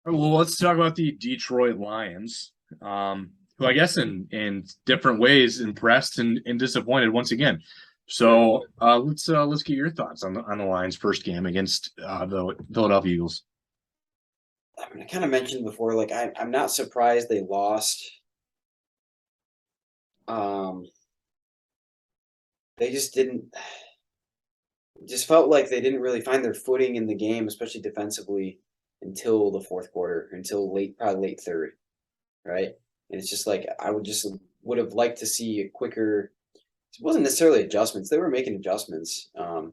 Well, let's talk about the Detroit Lions, who I guess in different ways impressed and disappointed once again. So let's get your thoughts on the Lions' first game against the Philadelphia Eagles. I mean, I kind of mentioned before, like I'm not surprised they lost. Um, they just didn't. It just felt like they didn't really find their footing in the game, especially defensively, until the fourth quarter, until late, probably late third, right? And it's just like I would have liked to see a quicker. It wasn't necessarily adjustments; they were making adjustments. But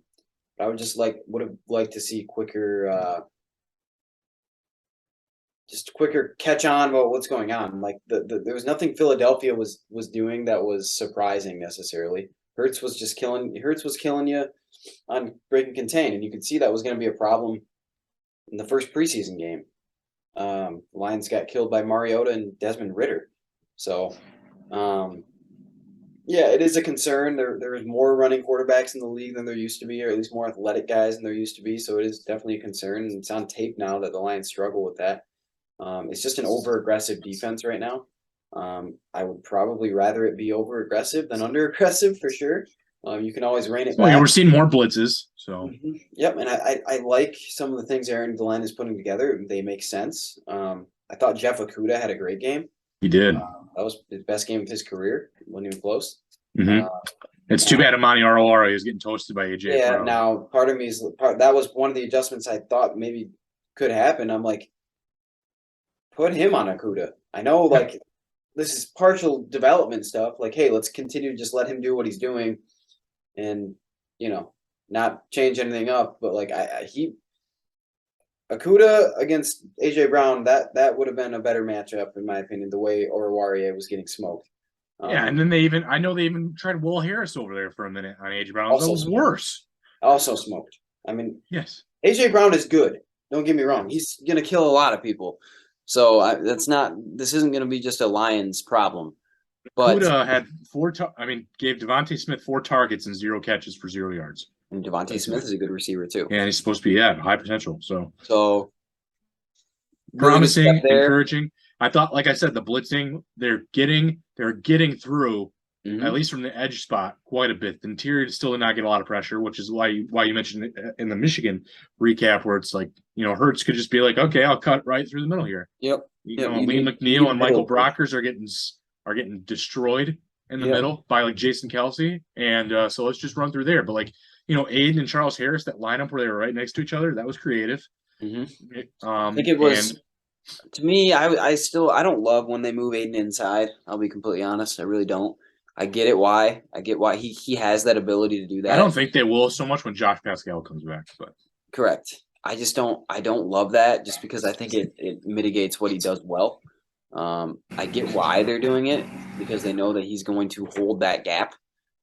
I would have liked to see quicker. Just quicker catch on about what's going on. Like there was nothing Philadelphia was doing that was surprising necessarily. Hurts was killing you on break and contain, and you could see that was going to be a problem in the first preseason game. Lions got killed by Mariota and Desmond Ritter, so um, yeah, it is a concern. There's more running quarterbacks in the league than there used to be, or at least more athletic guys than there used to be. So it is definitely a concern, and it's on tape now that the Lions struggle with that. It's just an over aggressive defense right now. I would probably rather it be over aggressive than under aggressive for sure. You can always rein it Well, yeah, we're back. seeing more blitzes. So Yep, and I like some of the things Aaron Glenn is putting together. They make sense. I thought Jeff Okuda had a great game. he did. That was his best game of his career. Wasn't even close. hmm Uh, It's too now, bad Amani Arolara is getting toasted by AJ yeah, Brown. now part of me is that was one of the adjustments I thought maybe could happen. I'm like, put him on Okuda. I know, Yeah. like, this is partial development stuff. Like, hey, let's continue to just let him do what he's doing, and you know, not change anything up. But like, he Akuda against AJ Brown, that would have been a better matchup in my opinion. The way Oruwariye was getting smoked, Yeah, and um, then I know they even tried Will Harris over there for a minute on AJ Brown. That also was smoked. worse. Also smoked. I mean, Yes. AJ Brown is good. Don't get me Yeah. wrong. He's gonna kill a lot of people. So that's not. This isn't gonna be just a Lions problem. But Kuda had gave Devontae Smith 4 targets and 0 catches for 0 yards. and Devontae That's Smith it. is a good receiver too. And he's supposed to be, yeah, high potential. So So really good step promising, there. encouraging. I thought, like I said, the blitzing, they're getting through, at Hmm. least from the edge spot, quite a bit. The interior still did not get a lot of pressure, which is why you mentioned it in the Michigan recap, where it's like, Hurts could just be like, okay, I'll cut right through the middle here. Yep. Yep. Lee You need McNeil a and Michael middle. Brockers are getting destroyed in the Yep. middle by like Jason Kelsey, and so let's just run through there. But like Aiden and Charles Harris, that lineup where they were right next to each other, that was creative. Hmm. I think it And was to me. I don't love when they move Aiden inside. I'll be completely honest. I really don't. I get it why. I get why he has that ability to do I don't that. think they will so much when Josh Pascal comes back, but Correct. I don't love that just because I think it mitigates what he does well. I get why they're doing it because they know that he's going to hold that gap,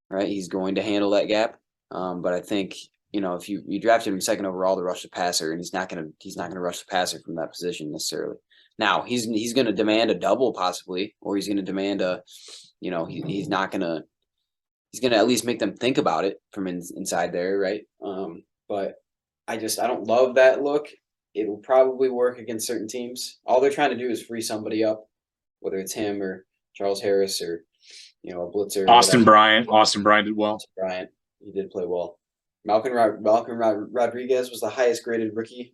right? He's going to handle that gap. But I think if you drafted him second overall to rush the passer, and he's not gonna rush the passer from that position necessarily. Now he's gonna demand a double possibly, or he's gonna demand he's not gonna he's gonna at least make them think about it from inside there, right? But I don't love that look. It will probably work against certain teams. All they're trying to do is free somebody up, whether it's him or Charles Harris or a blitzer or Austin whatever. Bryant, Austin Bryant did well. Bryant, he did play well. Rodriguez was the highest graded rookie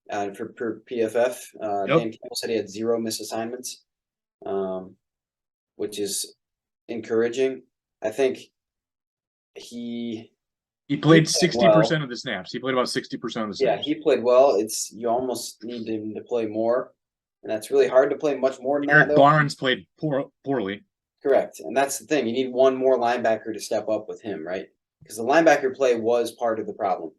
for per PFF. Yep. Dan Campbell said he had 0 misassignments, um, which is encouraging. I think he He he played played sixty well. percent of the snaps. He played about 60% of the Yeah, snaps. he played well. It's you almost need him to play more, and that's really hard to play much more than that, Eric though. Barnes played poorly. Correct, and that's the thing. You need one more linebacker to step up with him, right? Because the linebacker play was part of the problem.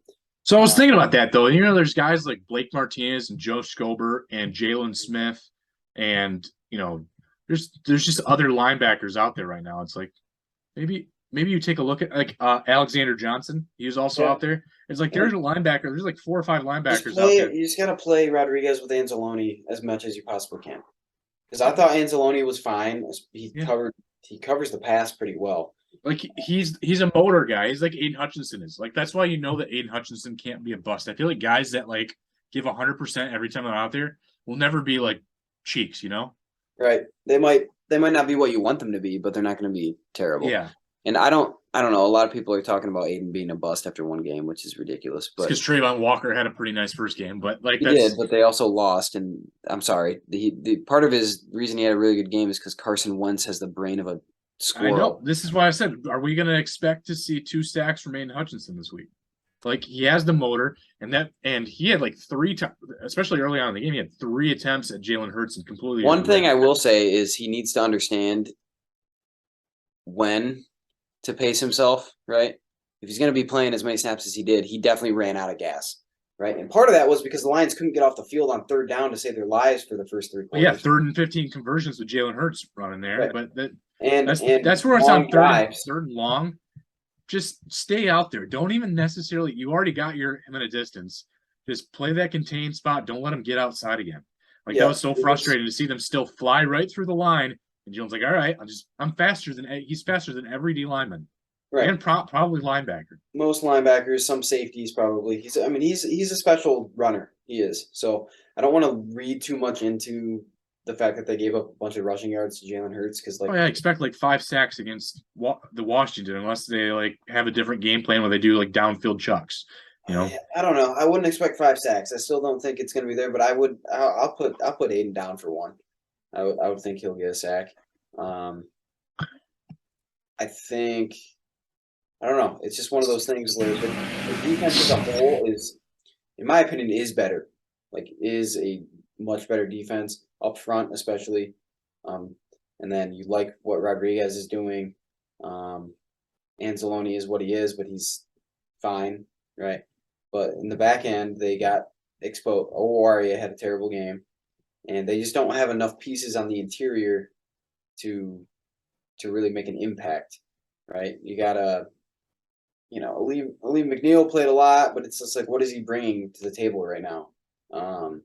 So I was Uh, thinking about that though. There's guys like Blake Martinez and Joe Scobert and Jalen Smith, and there's just other linebackers out there right now. It's like maybe you take a look at like Alexander Johnson. He was also yeah, out there. It's like yeah. there's a linebacker. There's like 4 or 5 Just linebackers out play. there. You just gotta play Rodriguez with Anzalone as much as you possibly can. Because I thought Anzalone was fine. Yeah, He covers the pass pretty well. like he's a motor guy. He's like Aiden Hutchinson is. Like that's why you know that Aiden Hutchinson can't be a bust. I feel like guys that like give 100% every time they're out there, will never be like Cheeks, Right. They might not be what you want them to be, but they're not going to be terrible. Yeah. And I don't know. A lot of people are talking about Aiden being a bust after one game, which is ridiculous. It's But because Trayvon Walker had a pretty nice first game, but like he did. But they also lost. And I'm sorry. The part of his reason he had a really good game is because Carson Wentz has the brain of a I know squirrel. this is why I said, are we going to expect to see 2 sacks from Aiden Hutchinson this week? Like he has the motor, and he had like three times, especially early on in the game, he had 3 attempts at Jalen Hurts and completely One thing overran. I will say is he needs to understand when to pace himself. Right. If he's going to be playing as many snaps as he did, he definitely ran out of gas. Right. And part of that was because the Lions couldn't get off the field on third down to save their lives for the first three Well, yeah, quarters. 3rd and 15 conversions with Jalen Hurts running there, Right. but And that's where it's on long third and drives. third and long. Just stay out there. Don't even necessarily. You already got your him in a distance. Just play that contained spot. Don't let him get outside again. Like that Yeah, was so frustrating to see them still fly right through the line. And Jones like, all right, I'm faster than he's faster than every D lineman right. and probably linebacker. Most linebackers, some safeties probably. He's a special runner. He is. So I don't want to read too much into the fact that they gave up a bunch of rushing yards to Jalen Hurts because Oh like yeah, I expect like 5 sacks against the Washington unless they like have a different game plan where they do like downfield chucks. You know, I don't know. I wouldn't expect 5 sacks. I still don't think it's going to be there, but I would. I'll put Aiden down for one. I would think he'll get a sack. Um, I think I don't know. It's just one of those things where the defense as a whole is, in my opinion, is better. Like is a much better defense up front, especially. Um, and then you like what Rodriguez is doing. Um, Anzalone is what he is, but he's fine, right? But in the back end, they got exposed. Owaria had a terrible game, and they just don't have enough pieces on the interior to really make an impact, right? You got to Aleem McNeil played a lot, but it's just like, what is he bringing to the table right now? Um,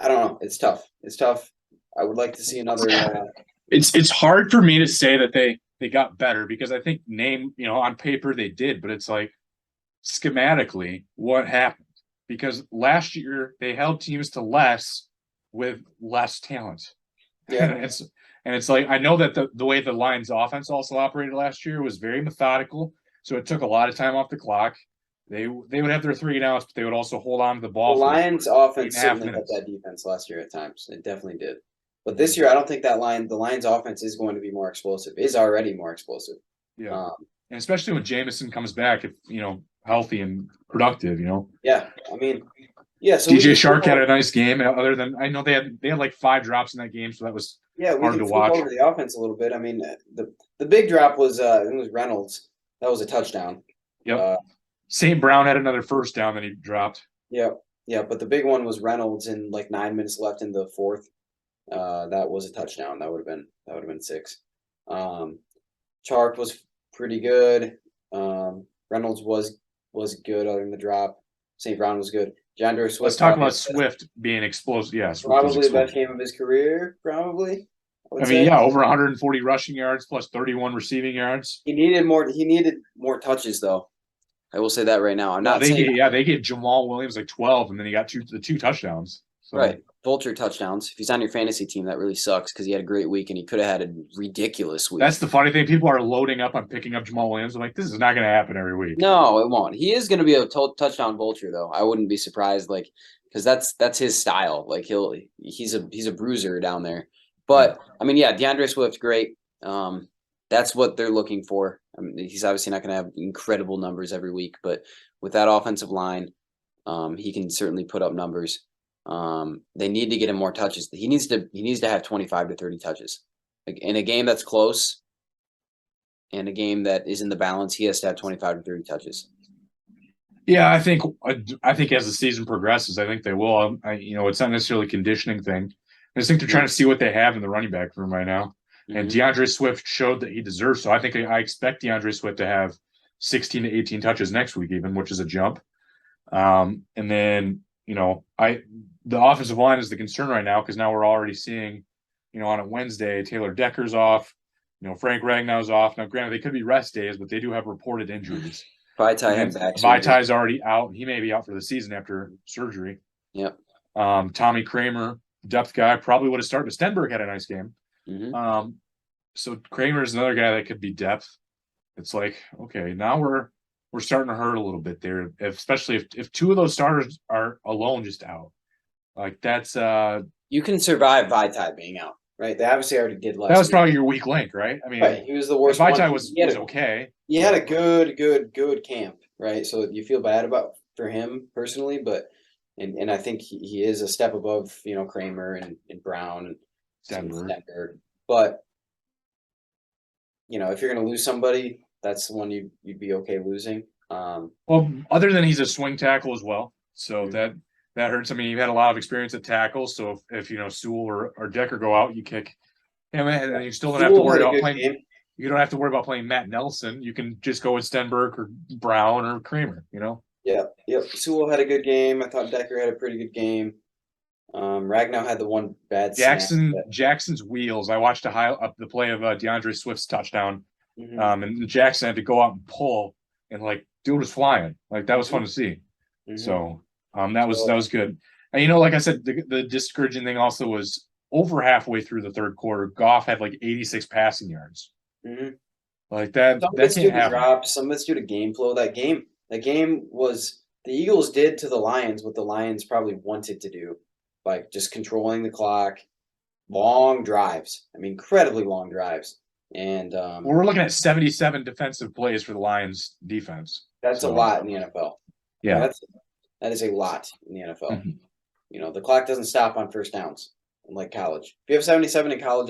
I don't know. It's tough. It's tough. I would like to see another. it's hard for me to say that they got better because I think on paper they did, but it's like schematically what happened because last year they held teams to less with less talent. Yeah, And it's like I know that the way the Lions offense also operated last year was very methodical, so it took a lot of time off the clock. They would have their 3 and outs, but they would also hold on to the the ball for like Lions' eight and offense a half certainly helped minutes. that defense last year at times. It definitely did. But this year, I don't think the Lions' offense is going to be more explosive. Is already more explosive. Yeah, Um, and especially when Jameson comes back, if healthy and productive. yeah, I mean, yeah. So we DJ can flip Shark had over. a nice game. Other than I know they had like 5 drops in that game, so that was Yeah, we hard can to flip watch. over the offense a little bit. I mean, the big drop was it was Reynolds. That was a touchdown. Yep. Uh, St. Brown had another first down that he dropped. yeah, yeah. But the big one was Reynolds in like 9 minutes left in the fourth. That was a touchdown. That would have been six. Um, Chark was pretty good. Reynolds was good other than the drop. St. Brown was good. DeAndre Let's Swift talk probably about Swift being explosive. Yeah, Swift is probably the best explosive. game of his career. Probably, I I would mean, say yeah, over 140 rushing yards plus 31 receiving yards. he needed more. He needed more touches though. I will say that right now. I'm Well, not saying they gave Jamal Williams like 12, and then he got the two touchdowns. So right. Vulture touchdowns. If he's on your fantasy team, that really sucks because he had a great week and he could have had a ridiculous week. that's the funny thing. People are loading up on picking up Jamal Williams. I'm like, this is not going to happen every week. No, it won't. He is going to be a touchdown vulture though. I wouldn't be surprised, like because that's his style. Like he's a bruiser down there. But I mean, yeah, DeAndre Swift, great. That's what they're looking for. I mean, he's obviously not going to have incredible numbers every week, but with that offensive line, he can certainly put up numbers. They need to get him more touches. He needs to have 25 to 30 touches. Like in a game that's close and a game that is in the balance, he has to have 25 to 30 touches. Yeah, I think as the season progresses, I think they will. It's not necessarily a conditioning thing. I just think they're trying to see what they have in the running back room right now. And Mm-hmm. DeAndre Swift showed that he deserves. So I expect DeAndre Swift to have 16 to 18 touches next week, even, which is a jump. And then the offensive line is the concern right now because now we're already seeing, on a Wednesday, Taylor Decker's off. Frank Ragnow's off. Now, granted, they could be rest days, but they do have reported injuries. Vitae And had then back surgery. Vitai's already out. He may be out for the season after surgery. Yep. Tommy Kramer, depth guy, probably would have started, but Stenberg had a nice game. Hmm. So Kramer is another guy that could be depth. It's like, okay, now we're starting to hurt a little bit there, especially if two of those starters are alone just out. Like that's You can survive Vitae being out, right? They obviously already did that last was week. probably your weak link, right? I Right, mean, he was the worst one. Vitae was okay. He had a good camp, right? So you feel bad about for him personally, but and I think he is a step above, Kramer and Brown and Denver. Stenberg. But if you're gonna lose somebody, that's the one you'd be okay losing. Well, other than he's a swing tackle as well, so Mhm. that hurts. I mean, you've had a lot of experience at tackles, so if Sewell or Decker go out, you kick him, and you still don't have to Sewell worry had a about good playing. game. You don't have to worry about playing Matt Nelson. You can just go with Stenberg or Brown or Kramer. Yep. Sewell had a good game. I thought Decker had a pretty good game. Ragnow had the one bad snap. Jackson's wheels. I watched the play of DeAndre Swift's touchdown, Hmm. and Jackson had to go out and pull, and like dude was flying. Like that was fun Hmm. to see. Hmm. So that was So, good. And like I said, the discouraging thing also was over halfway through the third quarter, Goff had like 86 passing yards. mhm. Like that Some of that it's due can't to happen. drops. Some of it's due to game flow. That game was the Eagles did to the Lions what the Lions probably wanted to do, like just controlling the clock, long drives. I mean, incredibly long drives, and We're looking at 77 defensive plays for the Lions defense. that's a So lot in the NFL. yeah. That is a lot in the NFL. Mhm. The clock doesn't stop on first downs, unlike college. If you have 77 in college,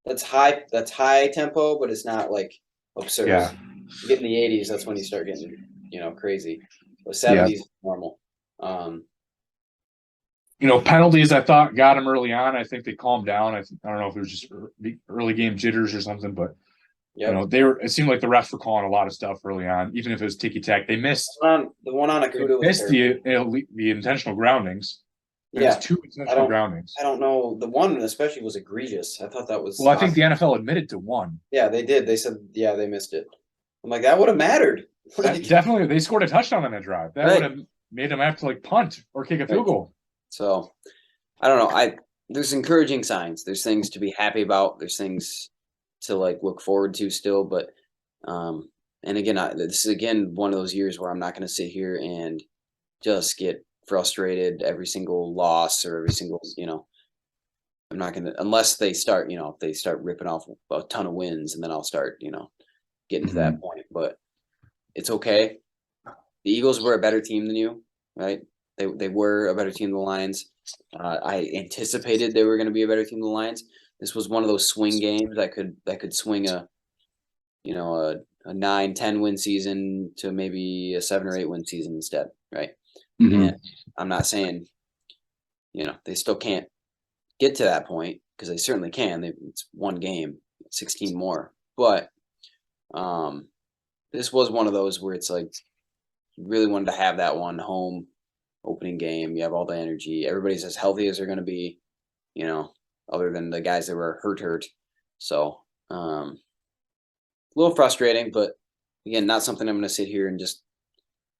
that's high. That's high tempo, but it's not like absurd. Yeah. You get in the 80s, that's when you start getting crazy. The Yeah. 70s normal. Um, Penalties I thought got him early on. I think they calmed down. I don't know if it was just early game jitters or something, but yep. it seemed like the refs were calling a lot of stuff early on, even if it was ticky tack. They missed The one on they Akuda was missed terrible. the intentional groundings. They missed Yeah, two I intentional don't groundings. I don't know. The one especially was egregious. I thought that was Well, I think the NFL admitted to one. yeah, they did. They said yeah, they missed it. I'm like that would have mattered. That Like definitely they scored a touchdown on that drive. That would right, have made them have to like punt or kick a field right. goal. So I don't know. There's encouraging signs. There's things to be happy about. There's things to like look forward to still. But and again, this is again one of those years where I'm not going to sit here and just get frustrated every single loss or every single. I'm not going to unless they start. If they start ripping off a ton of wins, and then I'll start. Getting to that point. But it's okay. The Eagles were a better team than you, right? They were a better team than the Lions. I anticipated they were going to be a better team than the Lions. This was one of those swing games that could swing a 9-10 win season to maybe a 7 or 8 win season instead, right? Mm-hmm. And I'm not saying they still can't get to that point because they certainly can. It's one game, 16 more, but this was one of those where it's like you really wanted to have that one home opening game. You have all the energy. Everybody's as healthy as they're going to be, other than the guys that were hurt. So, a little frustrating, but again, not something I'm going to sit here and just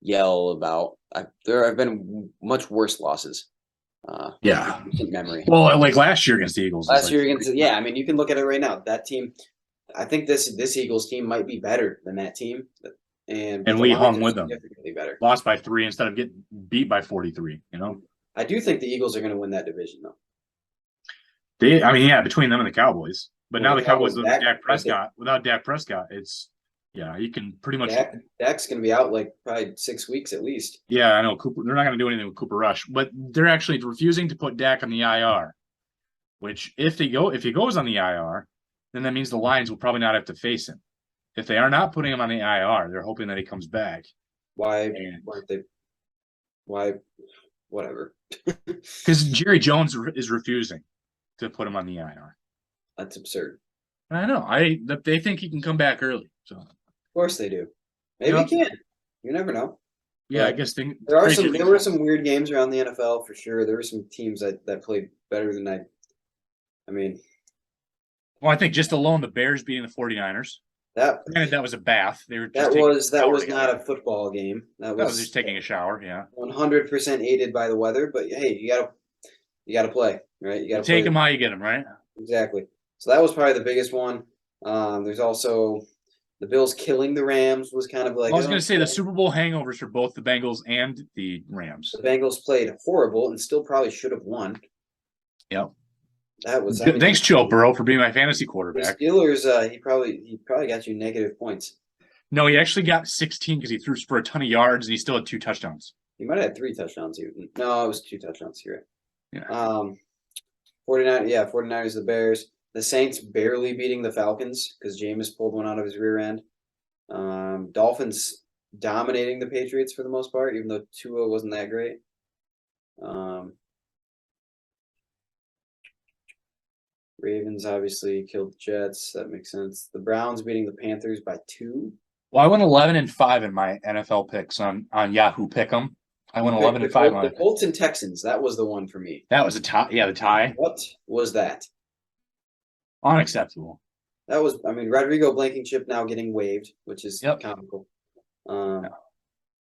yell about. There have been much worse losses. Yeah. Recent memory. Well, like last year against the Eagles. Last year against, yeah, I mean, you can look at it right now. That team, I think this Eagles team might be better than that team, but And the we Lions hung are with them. significantly better. Lost by 3 instead of getting beat by 43. I do think the Eagles are going to win that division, though. Between them and the Cowboys. But Well, now the the Cowboys Cowboys, without Dak Prescott, you can pretty much. Dak's going to be out like probably 6 weeks at least. Yeah, I know Cooper. They're not going to do anything with Cooper Rush, but they're actually refusing to put Dak on the IR. Which, if he goes on the IR, then that means the Lions will probably not have to face him. If they are not putting him on the IR, they're hoping that he comes back. Why weren't they? Why? Whatever. Because Jerry Jones is refusing to put him on the IR. That's absurd. I know. They think he can come back early. So of course they do. Maybe he can. You never know. Yeah, but I guess there were some weird games around the NFL for sure. There were some teams that played better than I mean. Well, I think just alone the Bears beating the 49ers. That Granted, that was a bath. They were just that taking was a that shower was together. not a football game. That That was just was taking a shower. Yeah. 100% aided by the weather. But hey, you gotta play, right? You You gotta take play them how you get them, right? exactly. So that was probably the biggest one. There's also the Bills killing the Rams was kind of I like, was going oh, to say the Super Bowl hangovers for both the Bengals and the Rams. the Bengals played horrible and still probably should have won. Yep. That was, I mean, Thanks, Joe the Burrow, for being my fantasy quarterback. Steelers. He probably got you negative points. No, he actually got 16 because he threw for a ton of yards and he still had 2 touchdowns. He might have had 3 touchdowns here. No, it was 2 touchdowns here. Yeah. 49, yeah, 49ers, the Bears. The Saints barely beating the Falcons because Jameis pulled one out of his rear end. Dolphins dominating the Patriots for the most part, even though Tua wasn't that great. Um, Ravens obviously killed the Jets. That makes sense. The Browns beating the Panthers by 2. Well, I went 11-5 in my NFL picks on Yahoo Pick'em. I went You picked 11-5 The on it. Colts and Texans. That was the one for me. That was a tie. Yeah, the tie. What was that? Unacceptable. That was, I mean, Rodrigo Blankenship now getting waived, which is Yep. comical. And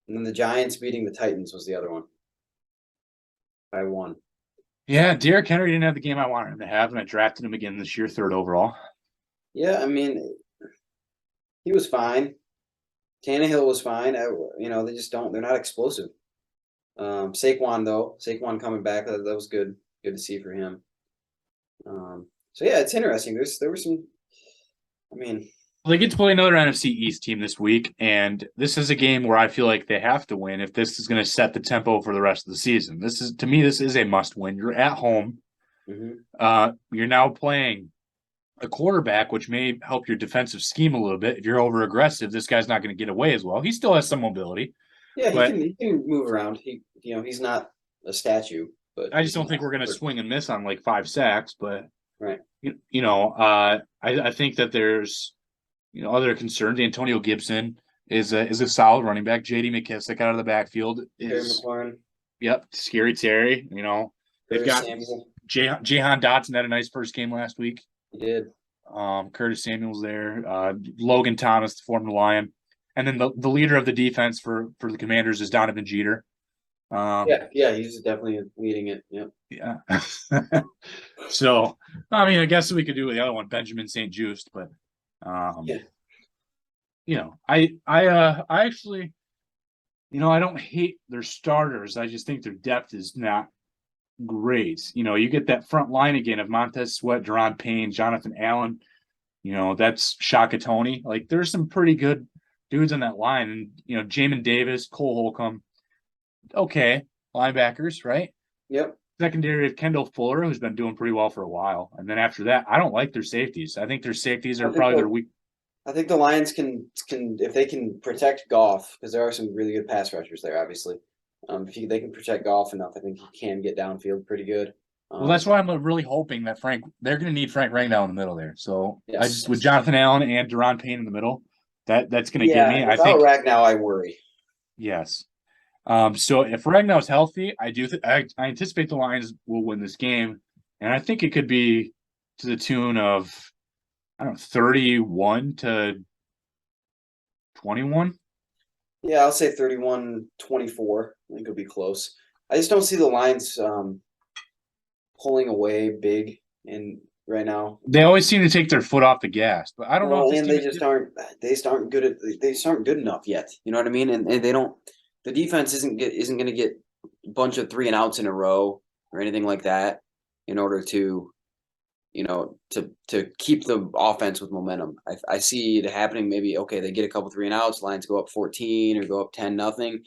then the Giants beating the Titans was the other one by 1. Yeah, Derrick Henry didn't have the game I wanted him to have, and I drafted him again this year, 3rd overall. Yeah, I mean, he was fine. Tannehill was fine. They just don't. They're not explosive. Saquon though, Saquon coming back, that was good. Good to see for him. So yeah, it's interesting. There were some. I mean, Well, they get to play another NFC East team this week, and this is a game where I feel like they have to win if this is going to set the tempo for the rest of the season. This is a must win. You're at home. You're now playing a quarterback, which may help your defensive scheme a little bit. If you're over aggressive, this guy's not going to get away as well. He still has some mobility. yeah, but he can move around. He's not a statue, but I just don't think we're going to swing and miss on like 5 sacks. But right. I think that there's other concerns. Antonio Gibson is a solid running back. J.D. McKissick out of the backfield Terry is McLaurin, scary Terry. They've Curtis got Samuel. Jahan Dotson had a nice first game last week. He did. Curtis Samuel's there. Logan Thomas, the former Lion, and then the leader of the defense for the Commanders is Donovan Jeter. Yeah, he's definitely leading it. Yep. Yeah. So, I mean, I guess we could do the other one, Benjamin St. Just, but I actually, I don't hate their starters. I just think their depth is not great. You get that front line again of Montez Sweat, Deron Payne, Jonathan Allen. That's Shaka Tony. Like, there's some pretty good dudes on that line, and Jamin Davis, Cole Holcomb. Okay, linebackers, right? Yep. Secondary of Kendall Fuller, who's been doing pretty well for a while. And then after that, I don't like their safeties. I think their safeties are probably their weak. I think the Lions can if they can protect Goff, because there are some really good pass rushers there, obviously. If they can protect Goff enough, I think he can get downfield pretty good. Well, that's why I'm really hoping that they're going to need Frank Ragnow in the middle there. So yes. I just with Jonathan Allen and Deron Payne in the middle, that's going to get me. Without I think Ragnow, I worry. Yes. So if Ragnow's healthy, I anticipate the Lions will win this game, and I think it could be to the tune of 31-21. Yeah, I'll say 31-24. I think it'll be close. I just don't see the Lions pulling away big right now. They always seem to take their foot off the gas, but I don't know if and they just aren't good enough yet. You know what I mean? And they don't. The defense isn't going to get a bunch of 3 and outs in a row or anything like that in order to keep the offense with momentum. I see it happening. Maybe they get a couple 3 and outs, Lions go up 14 or go up 10-0,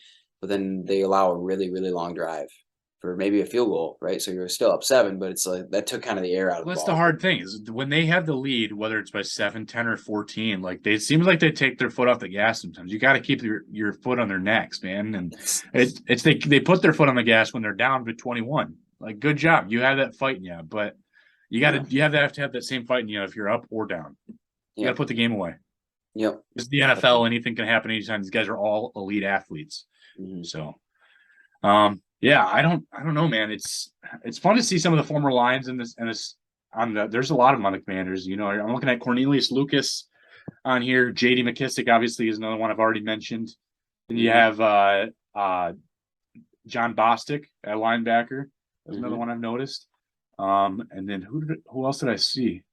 but then they allow a really really long drive for maybe a field goal, right? So you're still up 7, but it's like that took kind of the air out of the ball. That's the hard thing is when they have the lead, whether it's by 7, 10, or 14, like it seems like they take their foot off the gas sometimes. You got to keep your foot on their necks, man. And they put their foot on the gas when they're down to 21. Like, good job, you have that fight in you, but you have to have that same fight in you if you're up or down. You got to put the game away. Yep. It's the NFL. Anything can happen anytime. These guys are all elite athletes. Mm-hmm. So, yeah, I don't know, man. It's fun to see some of the former Lions in this. There's a lot of them on the Commanders. I'm looking at Cornelius Lucas, on here. J.D. McKissick obviously is another one I've already mentioned. Then you Mhm. have John Bostic at linebacker. That's another Mhm. one I've noticed. And then who else did I see?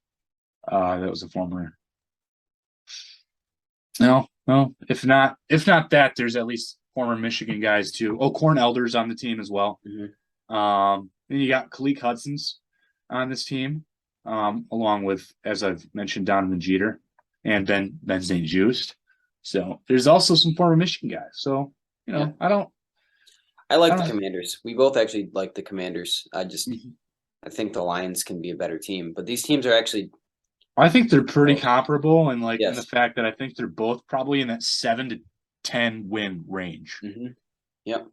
That was a former. No, no. If not that, there's at least former Michigan guys too. Oh, Corn Elder's on the team as well. Mhm. Then you got Khaleke Hudson's on this team, along with, as I've mentioned, Donovan Jeter and Ben St. Juste. So there's also some former Michigan guys. So Yeah. I don't, I I like the don't. Commanders. We both actually like the Commanders. Mhm. I think the Lions can be a better team, but these teams are actually I think they're pretty close. comparable, and like in the Yes. fact that I think they're both probably in that 7 to 10 win range. Mhm. Yep.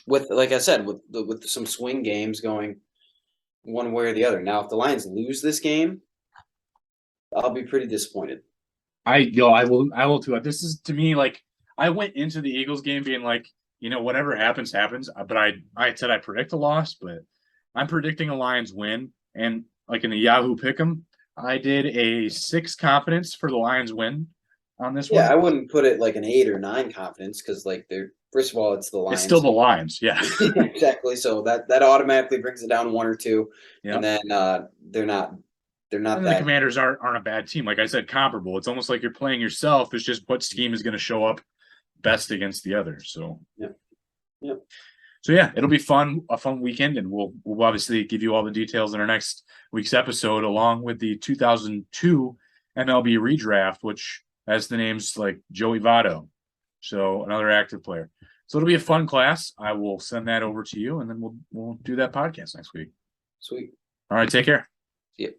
With like I said, with some swing games going one way or the other. Now, if the Lions lose this game, I'll be pretty disappointed. I will too. This is to me like I went into the Eagles game being like, whatever happens, happens. But I said I predict a loss, but I'm predicting a Lions win. And like in the Yahoo Pick'em, I did a 6 confidence for the Lions win on this Yeah, one. I wouldn't put it like an 8 or 9 confidence because like they're first of all, it's the It's still Lions. the Lions, yeah, Exactly. So that automatically brings it down 1 or 2, yeah. and then they're not And then the that. Commanders aren't a bad team. Like I said, comparable. It's almost like you're playing yourself. It's just what scheme is going to show up best against the other. So Yeah. Yeah. So yeah, it'll be a fun weekend, and we'll obviously give you all the details in our next week's episode, along with the 2002 MLB redraft, which has the names like Joey Votto, so another active player. So it'll be a fun class. I will send that over to you, and then we'll do that podcast next week. Sweet. All right, take care. See ya.